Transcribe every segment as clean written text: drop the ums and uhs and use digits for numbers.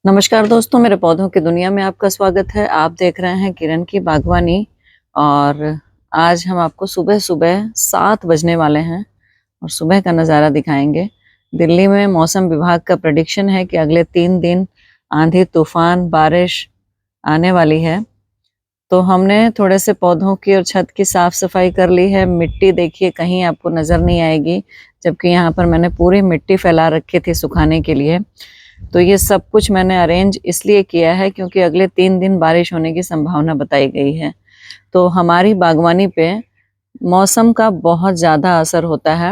नमस्कार दोस्तों, मेरे पौधों की दुनिया में आपका स्वागत है। आप देख रहे हैं किरण की बागवानी और आज हम आपको सुबह-सुबह 7 बजने वाले हैं और सुबह का नज़ारा दिखाएँगे। दिल्ली में मौसम विभाग का प्रेडिक्शन है कि अगले 3 दिन आंधी, तूफ़ान, बारिश आने वाली है। तो हमने थोड़े से पौधों की और छत की साफ-सफाई कर ली है। मिट्टी देखिए कहीं आपको नज़र नहीं आएगी, जबकि यहाँ पर मैंने पूरी मिट्टी फैला रखी थी सुखाने के लिए। तो ये सब कुछ मैंने अरेंज इसलिए किया है क्योंकि अगले 3 दिन बारिश होने की संभावना बताई गई है। तो हमारी बागवानी पे मौसम का बहुत ज़्यादा असर होता है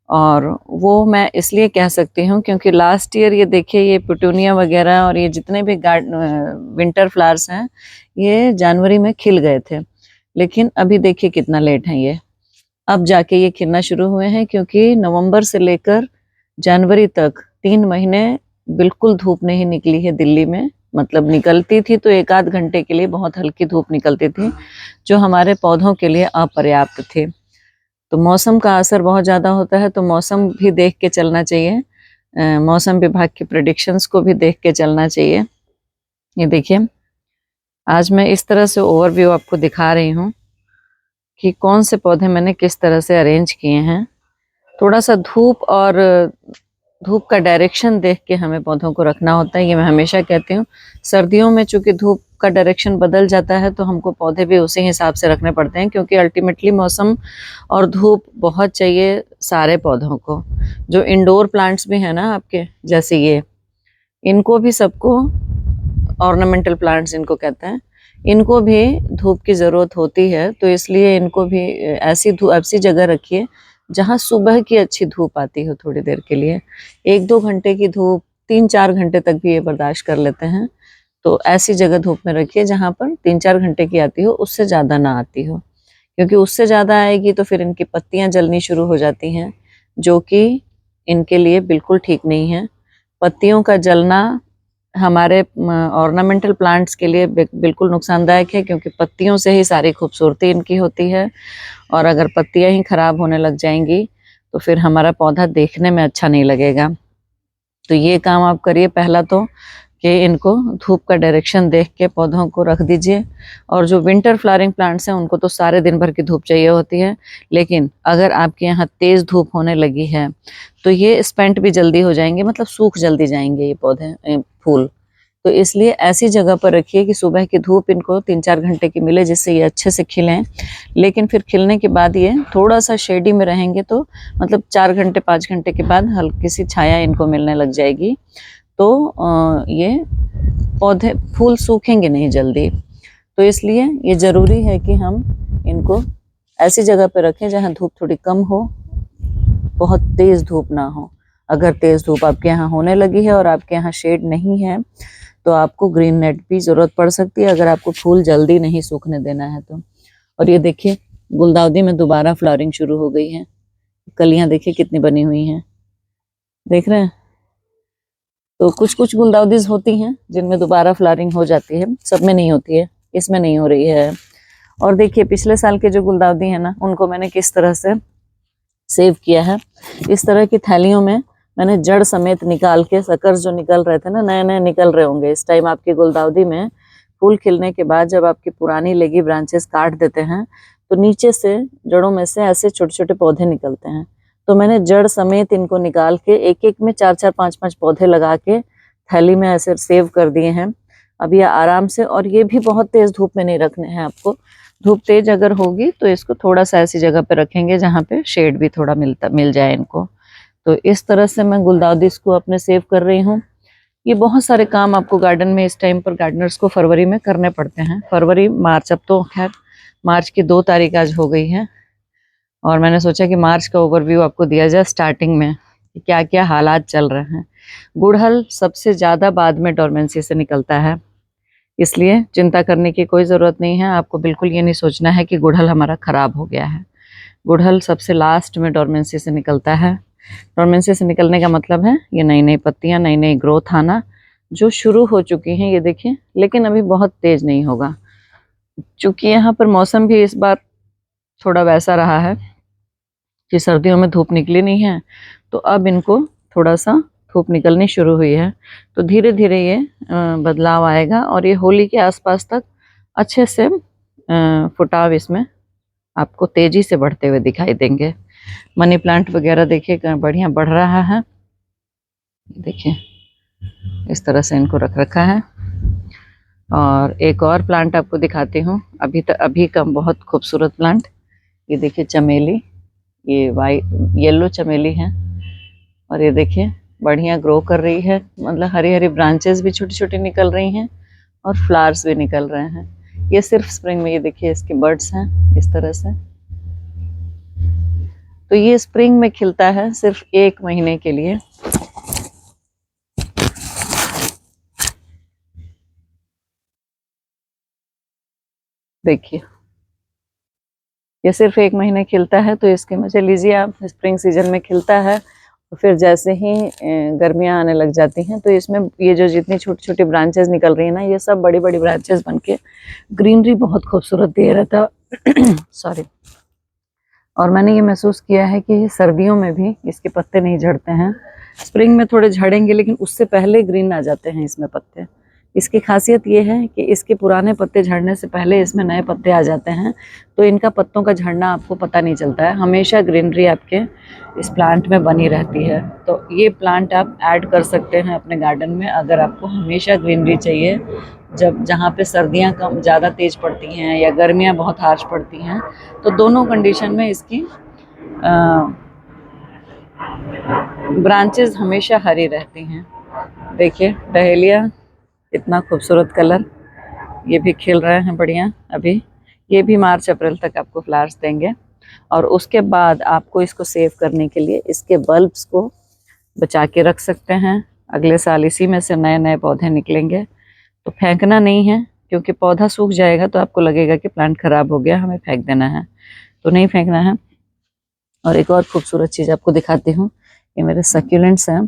और वो मैं इसलिए कह सकती हूँ क्योंकि लास्ट ईयर ये देखिए ये पिटूनिया वगैरह और ये जितने भी विंटर फ्लावर्स हैं, ये जनवरी में खिल गए थे। लेकिन अभी देखिए कितना लेट है ये। अब जाके ये खिलना शुरू हुए हैं क्योंकि नवंबर से लेकर जनवरी तक 3 महीने बिल्कुल धूप नहीं निकली है दिल्ली में। मतलब निकलती थी तो 1 आध घंटे के लिए बहुत हल्की धूप निकलती थी, जो हमारे पौधों के लिए अपर्याप्त थी। तो मौसम का असर बहुत ज़्यादा होता है, तो मौसम भी देख के चलना चाहिए। मौसम विभाग के प्रेडिक्शंस को भी देख के चलना चाहिए। ये देखिए, आज मैं इस तरह से ओवरव्यू आपको दिखा रही हूँ कि कौन से पौधे मैंने किस तरह से अरेंज किए हैं। थोड़ा-सा धूप का डायरेक्शन देख के हमें पौधों को रखना होता है, ये मैं हमेशा कहती हूँ। सर्दियों में चूँकि धूप का डायरेक्शन बदल जाता है तो हमको पौधे भी उसी हिसाब से रखने पड़ते हैं क्योंकि अल्टीमेटली मौसम और धूप बहुत चाहिए सारे पौधों को। जो इंडोर प्लांट्स भी हैं ना आपके, जैसे ये, इनको भी सबको ऑर्नामेंटल प्लांट्स इनको कहते हैं, इनको भी धूप की ज़रूरत होती है, तो इसलिए इनको भी ऐसी जगह रखिए जहाँ सुबह की अच्छी धूप आती हो थोड़ी देर के लिए। 1-2 घंटे की धूप 3-4 घंटे तक भी ये बर्दाश्त कर लेते हैं। तो ऐसी जगह धूप में रखिए जहाँ पर 3-4 घंटे की आती हो, उससे ज़्यादा ना आती हो। क्योंकि उससे ज़्यादा आएगी तो फिर इनकी पत्तियाँ जलनी शुरू हो जाती हैं, जो कि इनके लिए बिल्कुल ठीक नहीं है। पत्तियों का जलना हमारे ऑर्नामेंटल प्लांट्स के लिए बिल्कुल नुकसानदायक है क्योंकि पत्तियों से ही सारी खूबसूरती इनकी होती है और अगर पत्तियां ही खराब होने लग जाएंगी तो फिर हमारा पौधा देखने में अच्छा नहीं लगेगा। तो ये काम आप करिए पहला तो कि इनको धूप का डायरेक्शन देख के पौधों को रख दीजिए। और जो विंटर फ्लावरिंग प्लांट्स हैं उनको तो सारे दिन भर की धूप चाहिए होती है, लेकिन अगर आपके यहाँ तेज़ धूप होने लगी है तो ये स्पेंट भी जल्दी हो जाएंगे, मतलब सूख जल्दी जाएंगे ये पौधे फूल। तो इसलिए ऐसी जगह पर रखिए कि सुबह की धूप इनको 3-4 घंटे की मिले जिससे ये अच्छे से खिलें। लेकिन फिर खिलने के बाद ये थोड़ा-सा शेडी में रहेंगे तो मतलब 4 घंटे 5 घंटे के बाद हल्की सी छाया इनको मिलने लग जाएगी। तो ये पौधे फूल सूखेंगे नहीं जल्दी। तो इसलिए ये ज़रूरी है कि हम इनको ऐसी जगह पे रखें जहाँ धूप थोड़ी कम हो, बहुत तेज़ धूप ना हो। अगर तेज़ धूप आपके यहाँ होने लगी है और आपके यहाँ शेड नहीं है तो आपको ग्रीन नेट की ज़रूरत पड़ सकती है अगर आपको फूल जल्दी नहीं सूखने देना है तो। और ये देखिए गुलदाउदी में दोबारा फ्लावरिंग शुरू हो गई है। कलियां देखिए कितनी बनी हुई हैं, देख रहे हैं। तो कुछ गुलदाउदीज होती हैं जिनमें दोबारा फ्लावरिंग हो जाती है, सब में नहीं होती है, इसमें नहीं हो रही है। और देखिए पिछले साल के जो गुलदाउदी है ना, उनको मैंने किस तरह से सेव किया है। इस तरह की थैलियों में मैंने जड़ समेत निकाल के, सकर्स जो निकल रहे थे ना, नए नए निकल रहे होंगे इस टाइम आपकी गुलदाउदी में। फूल खिलने के बाद जब आपकी पुरानी लेगी ब्रांचेस काट देते हैं तो नीचे से जड़ों में से ऐसे छोटे छोटे पौधे निकलते हैं। तो मैंने जड़ समेत इनको निकाल के एक एक में 4-4 5-5 पौधे लगा के थैली में ऐसे सेव कर दिए हैं। अब ये आराम से, और ये भी बहुत तेज धूप में नहीं रखने हैं आपको। धूप तेज अगर होगी तो इसको थोड़ा सा ऐसी जगह पे रखेंगे जहाँ पे शेड भी थोड़ा मिल जाए इनको। तो इस तरह से मैं गुलदाउदी इसको अपने सेव कर रही हूँ। ये बहुत सारे काम आपको गार्डन में इस टाइम पर गार्डनर्स को फरवरी में करने पड़ते हैं। फरवरी मार्च, अब तो खैर मार्च की 2 तारीख आज हो गई है और मैंने सोचा कि मार्च का ओवरव्यू आपको दिया जाए स्टार्टिंग में कि क्या क्या हालात चल रहे हैं। गुड़हल सबसे ज़्यादा बाद में डोरमेंसी से निकलता है, इसलिए चिंता करने की कोई ज़रूरत नहीं है। आपको बिल्कुल ये नहीं सोचना है कि गुड़हल हमारा ख़राब हो गया है। गुड़हल सबसे लास्ट में डोरमेंसी से निकलता है। डोरमेंसी से निकलने का मतलब है ये नई नई पत्तियां, नई नई ग्रोथ आना जो शुरू हो चुकी हैं, ये देखिए, लेकिन अभी बहुत तेज नहीं होगा क्योंकि यहाँ पर मौसम भी इस बार थोड़ा वैसा रहा है कि सर्दियों में धूप निकली नहीं है। तो अब इनको थोड़ा सा धूप निकलनी शुरू हुई है, तो धीरे धीरे ये बदलाव आएगा और ये होली के आसपास तक अच्छे से फुटाव इसमें आपको तेजी से बढ़ते हुए दिखाई देंगे। मनी प्लांट वगैरह देखिए बढ़िया बढ़ रहा है, देखिए इस तरह से इनको रख रखा है। और एक और प्लांट आपको दिखाती हूँ, अभी का बहुत खूबसूरत प्लांट, ये देखिए चमेली, ये वाइट येलो चमेली है और ये देखिए बढ़िया ग्रो कर रही है, मतलब हरी हरी ब्रांचेस भी छोटी छोटी निकल रही हैं और फ्लावर्स भी निकल रहे हैं। ये सिर्फ स्प्रिंग में, ये देखिए इसके बर्ड्स हैं इस तरह से। तो ये स्प्रिंग में खिलता है सिर्फ 1 महीने के लिए। देखिए ये सिर्फ 1 महीने खिलता है, तो इसके मजे लीजिए आप। स्प्रिंग सीजन में खिलता है और फिर जैसे ही गर्मियाँ आने लग जाती हैं तो इसमें ये जो जितनी छोटी छोटी ब्रांचेस निकल रही है ना, ये सब बड़ी बड़ी ब्रांचेस बनके ग्रीनरी बहुत खूबसूरत दे रहता सॉरी। और मैंने ये महसूस किया है कि सर्दियों में भी इसके पत्ते नहीं झड़ते हैं। स्प्रिंग में थोड़े झड़ेंगे लेकिन उससे पहले ग्रीन आ जाते हैं इसमें पत्ते। इसकी खासियत ये है कि इसके पुराने पत्ते झड़ने से पहले इसमें नए पत्ते आ जाते हैं, तो इनका पत्तों का झड़ना आपको पता नहीं चलता है। हमेशा ग्रीनरी आपके इस प्लांट में बनी रहती है। तो ये प्लांट आप ऐड कर सकते हैं अपने गार्डन में अगर आपको हमेशा ग्रीनरी चाहिए। जहाँ पे सर्दियाँ कम ज़्यादा तेज़ पड़ती हैं या गर्मियाँ बहुत हार्श पड़ती हैं, तो दोनों कंडीशन में इसकी ब्रांचेस हमेशा हरी रहती हैं। देखिए डहेलिया, इतना खूबसूरत कलर, ये भी खिल रहे हैं बढ़िया। अभी ये भी मार्च अप्रैल तक आपको फ्लावर्स देंगे और उसके बाद आपको इसको सेव करने के लिए इसके बल्ब्स को बचा के रख सकते हैं। अगले साल इसी में से नए नए पौधे निकलेंगे, तो फेंकना नहीं है, क्योंकि पौधा सूख जाएगा तो आपको लगेगा कि प्लांट खराब हो गया, हमें फेंक देना है, तो नहीं फेंकना है। और एक और खूबसूरत चीज़ आपको दिखाती हूँ, ये मेरे सक्यूलेंट्स हैं।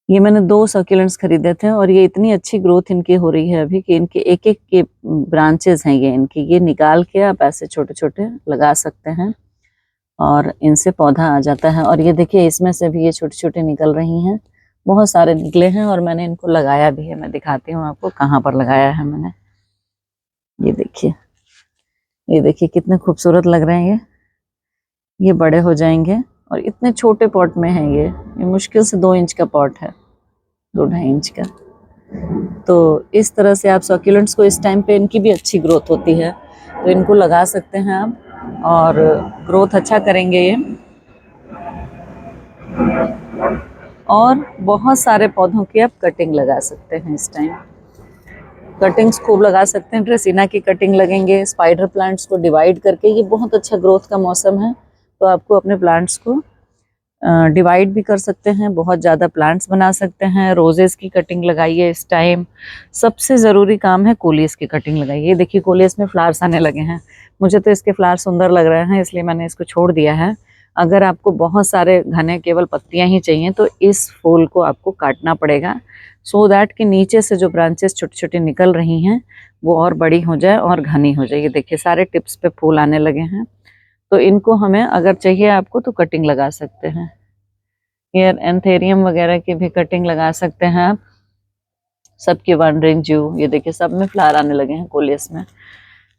ये मैंने 2 सक्यूलेंट्स खरीदे थे और ये इतनी अच्छी ग्रोथ इनकी हो रही है अभी कि इनके एक एक के ब्रांचेस हैं ये निकाल के आप ऐसे छोटे छोटे लगा सकते हैं और इनसे पौधा आ जाता है। और ये देखिए इसमें से भी ये छोटे छोटे निकल रही हैं, बहुत सारे निकले हैं और मैंने इनको लगाया भी है। मैं दिखाती हूँ आपको कहाँ पर लगाया है मैंने। ये देखिए कितने खूबसूरत लग रहे हैं ये बड़े हो जाएंगे और इतने छोटे पॉट में है ये मुश्किल से 2 इंच का पॉट है, 2-2.5 इंच का। तो इस तरह से आप सक्यूलेंट्स को इस टाइम पे इनकी भी अच्छी ग्रोथ होती है, तो इनको लगा सकते हैं आप और ग्रोथ अच्छा करेंगे ये। और बहुत सारे पौधों की आप कटिंग लगा सकते हैं इस टाइम, कटिंग्स खूब लगा सकते हैं। ड्रेसिना की कटिंग लगेंगे, स्पाइडर प्लांट्स को डिवाइड करके, ये बहुत अच्छा ग्रोथ का मौसम है, तो आपको अपने प्लांट्स को डिवाइड भी कर सकते हैं, बहुत ज़्यादा प्लांट्स बना सकते हैं। रोजेस की कटिंग लगाइए इस टाइम। सबसे ज़रूरी काम है कोलियस की कटिंग लगाइए। ये देखिए कोलियस में फ्लावर्स आने लगे हैं, मुझे तो इसके फ्लावर्स सुंदर लग रहे हैं इसलिए मैंने इसको छोड़ दिया है। अगर आपको बहुत सारे घने केवल पत्तियां ही चाहिए तो इस फूल को आपको काटना पड़ेगा, सो दैट कि नीचे से जो ब्रांचेस छोटी छोटी निकल रही हैं वो और बड़ी हो जाए और घनी हो जाए। ये देखिए सारे टिप्स पे फूल आने लगे हैं, तो इनको हमें अगर चाहिए आपको तो कटिंग लगा सकते हैं। ये एंथेरियम वगैरह की भी कटिंग लगा सकते हैं आप, सबके वंडरिंग जू, ये देखिए सब में फ्लावर आने लगे हैं कोलियस में।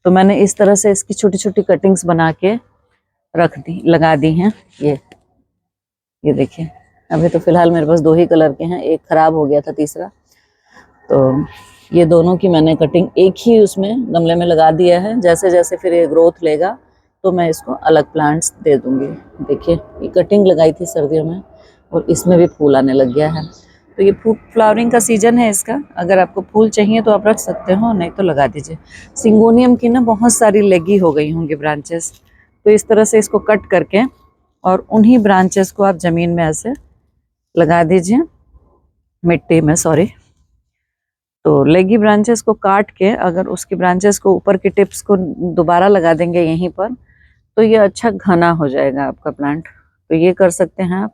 तो मैंने इस तरह से इसकी छोटी छोटी कटिंग्स बना के लगा दी हैं। ये देखिए अभी तो फिलहाल मेरे पास 2 ही कलर के हैं, एक खराब हो गया था तीसरा, तो ये दोनों की मैंने कटिंग एक ही उसमें गमले में लगा दिया है। जैसे जैसे फिर ये ग्रोथ लेगा तो मैं इसको अलग प्लांट्स दे दूंगी। देखिए ये कटिंग लगाई थी सर्दियों में और इसमें भी फूल आने लग गया है, तो ये फ्लावरिंग का सीजन है इसका। अगर आपको फूल चाहिए तो आप रख सकते हो, नहीं तो लगा दीजिए। सिंगोनियम की ना बहुत सारी लेगी हो गई होंगी ब्रांचेस, तो इस तरह से इसको कट करके और उन्हीं ब्रांचेस को आप ज़मीन में ऐसे लगा दीजिए, मिट्टी में सॉरी। तो लेगी ब्रांचेस को काट के अगर उसकी ब्रांचेस को ऊपर की टिप्स को दोबारा लगा देंगे यहीं पर, तो ये अच्छा घना हो जाएगा आपका प्लांट। तो ये कर सकते हैं आप।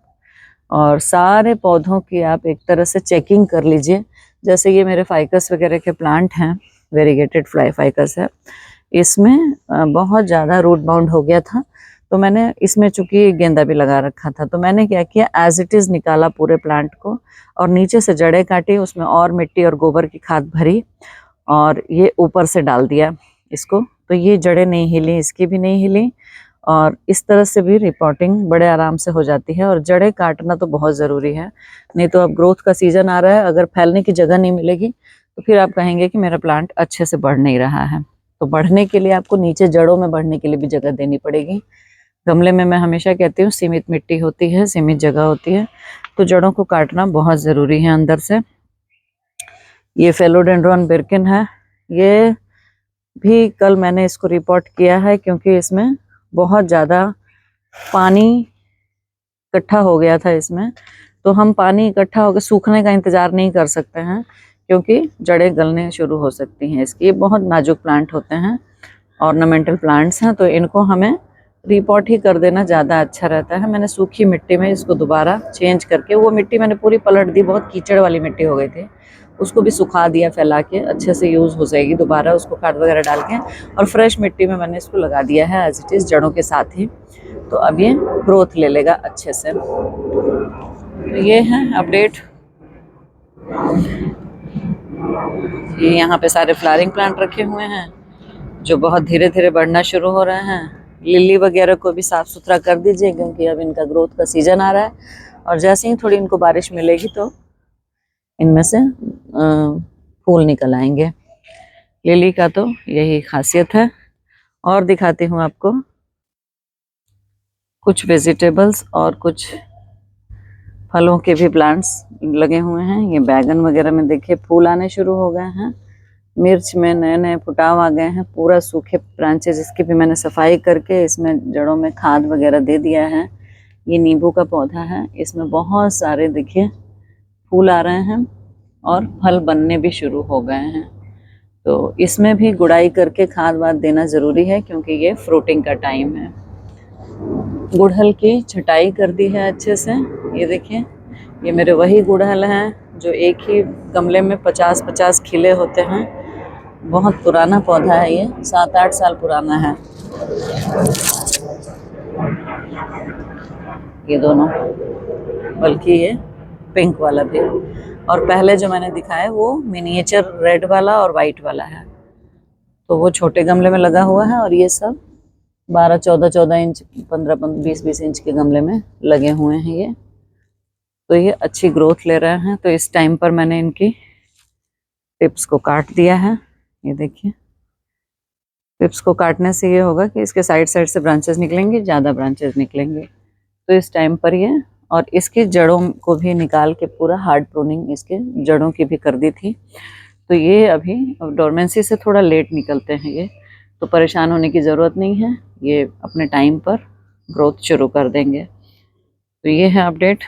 और सारे पौधों की आप एक तरह से चेकिंग कर लीजिए। जैसे ये मेरे फाइकस वगैरह के प्लांट हैं, वेरीगेटेड फ्लाई फाइकस है, इसमें बहुत ज़्यादा रूट बाउंड हो गया था, तो मैंने इसमें चूंकि गेंदा भी लगा रखा था, तो मैंने क्या किया, एज इट इज निकाला पूरे प्लांट को और नीचे से जड़ें काटी, उसमें और मिट्टी और गोबर की खाद भरी और ये ऊपर से डाल दिया इसको। तो ये जड़ें नहीं हिली, इसकी भी नहीं हिली, और इस तरह से भी रिपोर्टिंग बड़े आराम से हो जाती है। और जड़ें काटना तो बहुत ज़रूरी है, नहीं तो अब ग्रोथ का सीजन आ रहा है, अगर फैलने की जगह नहीं मिलेगी तो फिर आप कहेंगे कि मेरा प्लांट अच्छे से बढ़ नहीं रहा है। तो बढ़ने के लिए आपको नीचे जड़ों में बढ़ने के लिए भी जगह देनी पड़ेगी। गमले में मैं हमेशा कहती हूँ सीमित मिट्टी होती है, सीमित जगह होती है, तो जड़ों को काटना बहुत ज़रूरी है अंदर से। ये फेलोडेंड्रॉन बिर्किन है, ये भी कल मैंने इसको रिपोर्ट किया है क्योंकि इसमें बहुत ज़्यादा पानी इकट्ठा हो गया था इसमें। तो हम पानी इकट्ठा होकर सूखने का इंतज़ार नहीं कर सकते हैं क्योंकि जड़ें गलने शुरू हो सकती हैं इसकी। ये बहुत नाजुक प्लांट होते हैं, ऑर्नामेंटल प्लांट्स हैं, तो इनको हमें रिपोर्ट ही कर देना ज़्यादा अच्छा रहता है। मैंने सूखी मिट्टी में इसको दोबारा चेंज करके, वो मिट्टी मैंने पूरी पलट दी, बहुत कीचड़ वाली मिट्टी हो गई थी, उसको भी सुखा दिया फैला के, अच्छे से यूज़ हो जाएगी दोबारा उसको खाद वगैरह डाल के। और फ्रेश मिट्टी में मैंने इसको लगा दिया है एज इट इज़ जड़ों के साथ ही, तो अब ये ग्रोथ ले लेगा अच्छे से। तो ये है अपडेट। ये यहाँ पे सारे फ्लावरिंग प्लांट रखे हुए हैं जो बहुत धीरे धीरे बढ़ना शुरू हो रहे हैं। लिली वगैरह को भी साफ़ सुथरा कर दीजिए क्योंकि अब इनका ग्रोथ का सीज़न आ रहा है, और जैसे ही थोड़ी इनको बारिश मिलेगी तो इनमें से फूल निकल आएंगे। लिली का तो यही खासियत है। और दिखाती हूँ आपको कुछ वेजिटेबल्स और कुछ फलों के भी प्लांट्स लगे हुए हैं। ये बैगन वगैरह में देखिए फूल आने शुरू हो गए हैं, मिर्च में नए नए फुटाव आ गए हैं, पूरा सूखे ब्रांचेज इसकी भी मैंने सफाई करके इसमें जड़ों में खाद वगैरह दे दिया है। ये नींबू का पौधा है, इसमें बहुत सारे देखिए फूल आ रहे हैं और फल बनने भी शुरू हो गए हैं। तो इसमें भी गुड़ाई करके खाद वाद देना ज़रूरी है क्योंकि ये फ्रूटिंग का टाइम है। गुड़हल की छटाई कर दी है अच्छे से। ये देखिए, ये मेरे वही गुड़हल हैं जो एक ही गमले में 50-50 खिले होते हैं। बहुत पुराना पौधा है, ये 7-8 साल पुराना है ये दोनों, बल्कि ये पिंक वाला भी। और पहले जो मैंने दिखाया वो मिनिएचर रेड वाला और वाइट वाला है, तो वो छोटे गमले में लगा हुआ है, और ये सब 12-14 इंच, 15-20 इंच के गमले में लगे हुए हैं ये। तो ये अच्छी ग्रोथ ले रहे हैं। तो इस टाइम पर मैंने इनकी टिप्स को काट दिया है। ये देखिए, टिप्स को काटने से ये होगा कि इसके साइड साइड से ब्रांचेस निकलेंगे, ज़्यादा ब्रांचेस निकलेंगे। तो इस टाइम पर ये, और इसकी जड़ों को भी निकाल के पूरा हार्ड प्रूनिंग इसके जड़ों की भी कर दी थी। तो ये अभी डोरमेंसी से थोड़ा लेट निकलते हैं ये, तो परेशान होने की ज़रूरत नहीं है, ये अपने टाइम पर ग्रोथ शुरू कर देंगे। तो ये है अपडेट।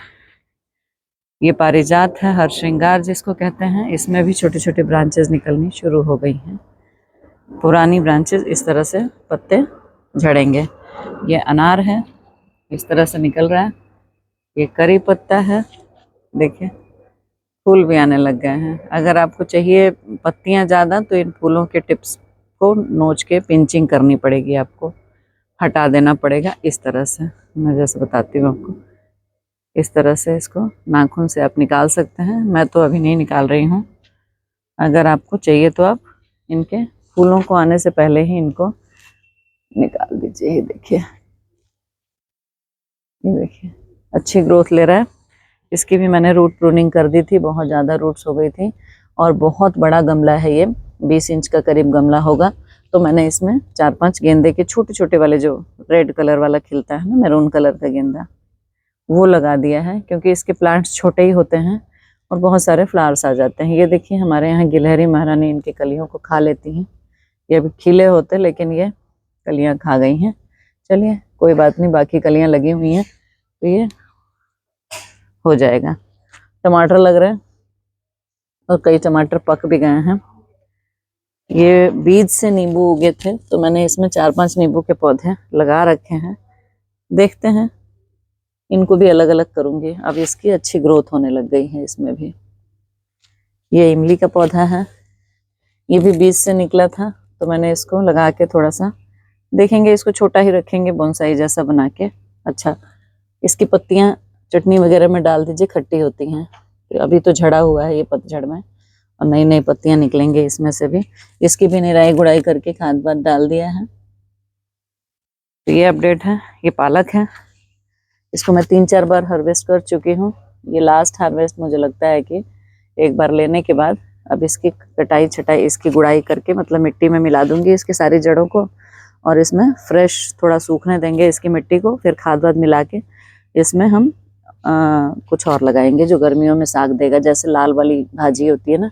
ये पारिजात है, हर श्रृंगार जिसको कहते हैं, इसमें भी छोटे छोटे ब्रांचेस निकलनी शुरू हो गई हैं। पुरानी ब्रांचेस इस तरह से पत्ते झड़ेंगे। ये अनार है, इस तरह से निकल रहा है। ये करी पत्ता है, देखिए फूल भी आने लग गए हैं। अगर आपको चाहिए पत्तियां ज़्यादा तो इन फूलों के टिप्स को नोच के पिंचिंग करनी पड़ेगी, आपको हटा देना पड़ेगा इस तरह से। मैं जैसे बताती हूँ आपको, इस तरह से इसको नाखून से आप निकाल सकते हैं। मैं तो अभी नहीं निकाल रही हूँ, अगर आपको चाहिए तो आप इनके फूलों को आने से पहले ही इनको निकाल दीजिए। ये देखिए, ये देखिए अच्छी ग्रोथ ले रहा है। इसकी भी मैंने रूट प्रूनिंग कर दी थी, बहुत ज़्यादा रूट्स हो गई थी, और बहुत बड़ा गमला है ये, 20 इंच का करीब गमला होगा। तो मैंने इसमें 4-5 गेंदे के छोटे छोटे वाले, जो रेड कलर वाला खिलता है ना, मैरून कलर का गेंदा, वो लगा दिया है क्योंकि इसके प्लांट्स छोटे ही होते हैं और बहुत सारे फ्लावर्स आ जाते हैं। ये देखिए, हमारे यहाँ गिलहरी महारानी इनकी कलियों को खा लेती हैं। ये अभी खिले होते लेकिन ये कलियाँ खा गई हैं। चलिए कोई बात नहीं, बाकी कलियाँ लगी हुई हैं तो ये हो जाएगा। टमाटर लग रहे हैं और कई टमाटर पक भी गए हैं। ये बीज से नींबू उगे थे तो मैंने इसमें 4-5 नींबू के पौधे लगा रखे हैं। देखते हैं, इनको भी अलग अलग करूंगी। अब इसकी अच्छी ग्रोथ होने लग गई है इसमें भी। ये इमली का पौधा है, ये भी बीज से निकला था तो मैंने इसको लगा के थोड़ा सा देखेंगे इसको छोटा ही रखेंगे, बोनसाई जैसा बना के। अच्छा, इसकी पत्तियां चटनी वगैरह में डाल दीजिए, खट्टी होती हैं। तो अभी तो झड़ा हुआ है ये पतझड़ में, और नई नई पत्तियां निकलेंगे इसमें से भी। इसकी भी निराई गुड़ाई करके खाद वाद डाल दिया है। तो ये अपडेट है। ये पालक है, इसको मैं 3-4 बार हार्वेस्ट कर चुकी हूँ। ये लास्ट हार्वेस्ट मुझे लगता है कि एक बार लेने के बाद अब इसकी कटाई छटाई, इसकी गुड़ाई करके मतलब मिट्टी में मिला दूंगी इसकी सारी जड़ों को, और इसमें फ्रेश थोड़ा सूखने देंगे इसकी मिट्टी को। फिर खाद वाद मिला के इसमें हम कुछ और लगाएंगे जो गर्मियों में साग देगा। जैसे लाल वाली भाजी होती है ना,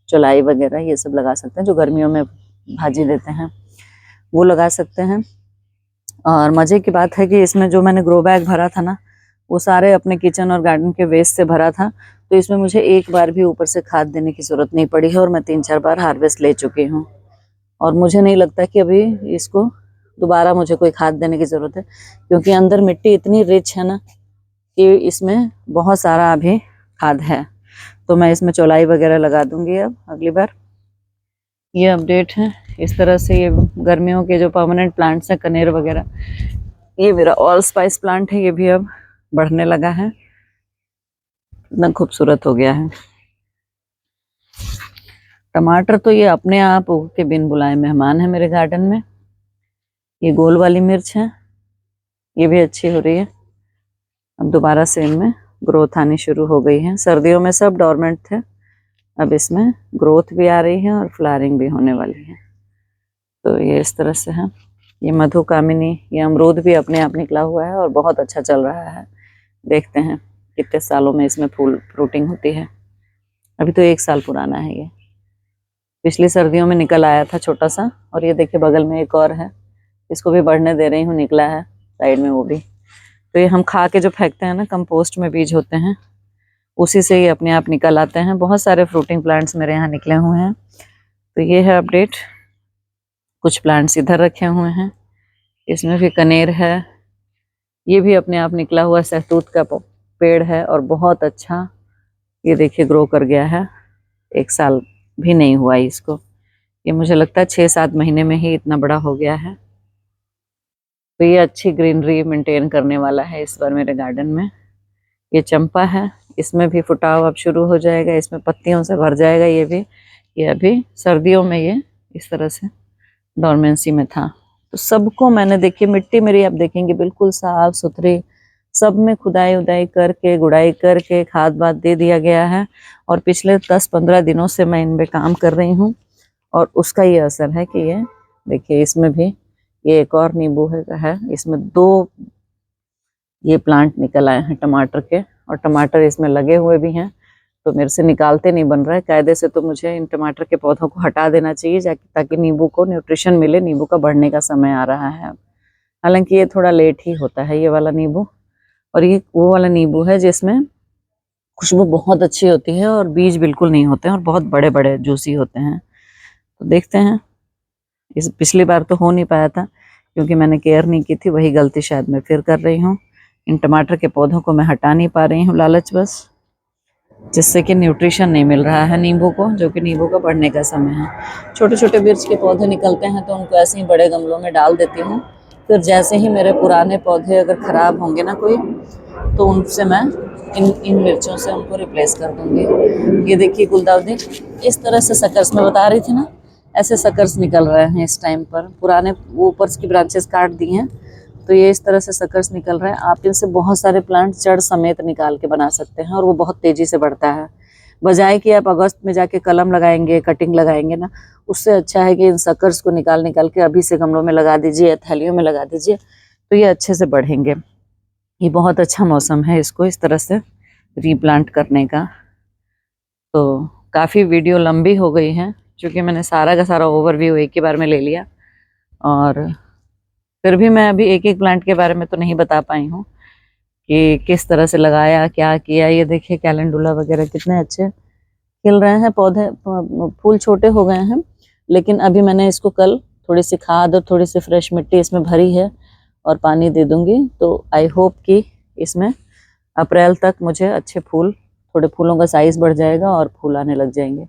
चौलाई वगैरह, ये सब लगा सकते हैं जो गर्मियों में भाजी देते हैं, वो लगा सकते हैं। और मज़े की बात है कि इसमें जो मैंने ग्रो बैग भरा था ना, वो सारे अपने किचन और गार्डन के वेस्ट से भरा था। तो इसमें मुझे एक बार भी ऊपर से खाद देने की ज़रूरत नहीं पड़ी है, और मैं 3-4 बार हार्वेस्ट ले चुकी हूँ। और मुझे नहीं लगता कि अभी इसको दोबारा मुझे कोई खाद देने की ज़रूरत है, क्योंकि अंदर मिट्टी इतनी रिच है ना कि इसमें बहुत सारा अभी खाद है। तो मैं इसमें चौलाई वगैरह लगा दूंगी अब अगली बार। ये अपडेट है। इस तरह से ये गर्मियों के जो परमानेंट प्लांट्स हैं, कनेर वगैरह, ये मेरा ऑल स्पाइस प्लांट है, ये भी अब बढ़ने लगा है, इतना खूबसूरत हो गया है। टमाटर तो ये अपने आप उग के बिन बुलाए मेहमान है मेरे गार्डन में। ये गोल वाली मिर्च है, ये भी अच्छी हो रही है। अब दोबारा से इनमें ग्रोथ आनी शुरू हो गई है। सर्दियों में सब डोरमेंट थे, अब इसमें ग्रोथ भी आ रही है और फ्लावरिंग भी होने वाली है। तो ये इस तरह से है। ये मधुकामिनी, ये अमरूद भी अपने आप निकला हुआ है और बहुत अच्छा चल रहा है। देखते हैं कितने सालों में इसमें फूल फ्रूटिंग होती है। अभी तो 1 साल पुराना है ये, पिछली सर्दियों में निकल आया था छोटा सा। और ये देखिए बगल में एक और है, इसको भी बढ़ने दे रही हूँ, निकला है साइड में वो भी। तो ये हम खा के जो फेंकते हैं ना, कंपोस्ट में बीज होते हैं, उसी से ये अपने आप निकल आते हैं। बहुत सारे फ्रूटिंग प्लांट्स मेरे यहाँ निकले हुए हैं। तो ये है अपडेट। कुछ प्लांट्स इधर रखे हुए हैं, इसमें भी कनेर है, ये भी अपने आप निकला हुआ सहतूत का पेड़ है और बहुत अच्छा ये देखिए ग्रो कर गया है। 1 साल भी नहीं हुआ इसको, ये मुझे लगता है 6-7 महीने में ही इतना बड़ा हो गया है। तो ये अच्छी ग्रीनरी मेंटेन करने वाला है इस बार मेरे गार्डन में। ये चंपा है, इसमें भी फुटाव अब शुरू हो जाएगा, इसमें पत्तियों से भर जाएगा ये भी। ये अभी सर्दियों में ये इस तरह से डोरमेंसी में था। तो सबको मैंने देखिए, मिट्टी मेरी आप देखेंगे बिल्कुल साफ सुथरी, सब में खुदाई उदाई करके गुड़ाई करके खाद वाद दे दिया गया है। और पिछले 10-15 दिनों से मैं इन पे काम कर रही हूँ, और उसका ये असर है कि ये देखिए इसमें भी ये एक और नींबू है, इसमें 2 ये प्लांट निकल आए हैं टमाटर के, और टमाटर इसमें लगे हुए भी हैं। तो मेरे से निकालते नहीं बन रहा है कायदे से, तो मुझे इन टमाटर के पौधों को हटा देना चाहिए ताकि नींबू को न्यूट्रिशन मिले। नींबू का बढ़ने का समय आ रहा है अब, हालांकि ये थोड़ा लेट ही होता है ये वाला नींबू। और ये वो वाला नींबू है जिसमें खुशबू बहुत अच्छी होती है और बीज बिल्कुल नहीं होते हैं और बहुत बड़े बड़े जूसी होते हैं। तो देखते हैं, इस पिछली बार तो हो नहीं पाया था क्योंकि मैंने केयर नहीं की थी, वही गलती शायद मैं फिर कर रही हूँ। इन टमाटर के पौधों को मैं हटा नहीं पा रही हूँ लालचवश, जिससे कि न्यूट्रिशन नहीं मिल रहा है नींबू को, जो कि नींबू का बढ़ने का समय है। छोटे छोटे मिर्च के पौधे निकलते हैं तो उनको ऐसे ही बड़े गमलों में डाल देती हूँ। फिर जैसे ही मेरे पुराने पौधे अगर ख़राब होंगे ना कोई, तो उनसे मैं इन मिर्चों से उनको रिप्लेस कर दूँगी। ये देखिए गुलदाउदी, इस तरह से सकर्स में बता रही थी ना, ऐसे सकर्स निकल रहे हैं इस टाइम पर। पुराने ऊपर की ब्रांचेस काट दी हैं, तो ये इस तरह से सकर्स निकल रहे हैं। आप इनसे बहुत सारे प्लांट जड़ समेत निकाल के बना सकते हैं और वो बहुत तेज़ी से बढ़ता है। बजाय कि आप अगस्त में जाके कलम लगाएंगे, कटिंग लगाएंगे ना, उससे अच्छा है कि इन सकर्स को निकाल के अभी से गमलों में लगा दीजिए या थैलियों में लगा दीजिए, तो ये अच्छे से बढ़ेंगे। ये बहुत अच्छा मौसम है इसको इस तरह से रीप्लांट करने का। तो काफ़ी वीडियो लंबी हो गई है क्योंकि मैंने सारा का सारा ओवरव्यू एक ही बार में ले लिया, और फिर भी मैं अभी एक एक प्लांट के बारे में तो नहीं बता पाई हूँ कि किस तरह से लगाया, क्या किया। ये देखिए कैलेंडुला वगैरह कितने अच्छे खिल रहे हैं, पौधे फूल छोटे हो गए हैं, लेकिन अभी मैंने इसको कल थोड़ी सी खाद और थोड़ी सी फ्रेश मिट्टी इसमें भरी है और पानी दे दूंगी। तो आई होप कि इसमें अप्रैल तक मुझे अच्छे फूल, थोड़े फूलों का साइज़ बढ़ जाएगा और फूल आने लग जाएंगे।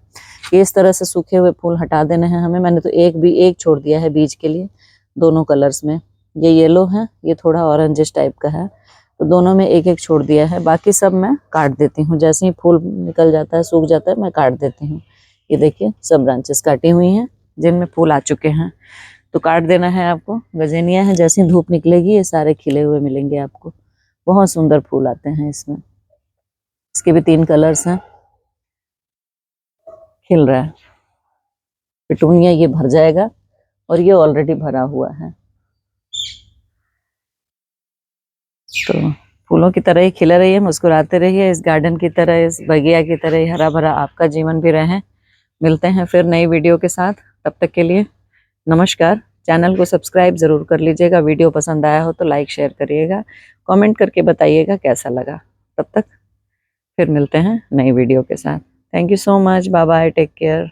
इस तरह से सूखे हुए फूल हटा देने हैं हमें। मैंने तो एक छोड़ दिया है बीज के लिए, दोनों कलर्स में। ये येलो है, ये थोड़ा ऑरेंजिश टाइप का है, तो दोनों में एक एक छोड़ दिया है। बाकी सब मैं काट देती हूँ, जैसे ही फूल निकल जाता है, सूख जाता है, मैं काट देती हूँ। ये देखिए सब ब्रांचेस काटी हुई हैं जिनमें फूल आ चुके हैं, तो काट देना है आपको। गजेनिया है, जैसे ही धूप निकलेगी ये सारे खिले हुए मिलेंगे आपको। बहुत सुंदर फूल आते हैं इसमें। इसके भी 3 कलर्स हैं। खिल रहा है पिटूनिया, ये भर जाएगा और ये ऑलरेडी भरा हुआ है। तो फूलों की तरह ही खिले रहिए, मुस्कुराते रहिए। इस गार्डन की तरह, इस बगिया की तरह ही हरा भरा आपका जीवन भी रहे। मिलते हैं फिर नई वीडियो के साथ, तब तक के लिए नमस्कार। चैनल को सब्सक्राइब ज़रूर कर लीजिएगा। वीडियो पसंद आया हो तो लाइक शेयर करिएगा, कमेंट करके बताइएगा कैसा लगा। तब तक फिर मिलते हैं नई वीडियो के साथ। Thank you so much, bye bye, take care.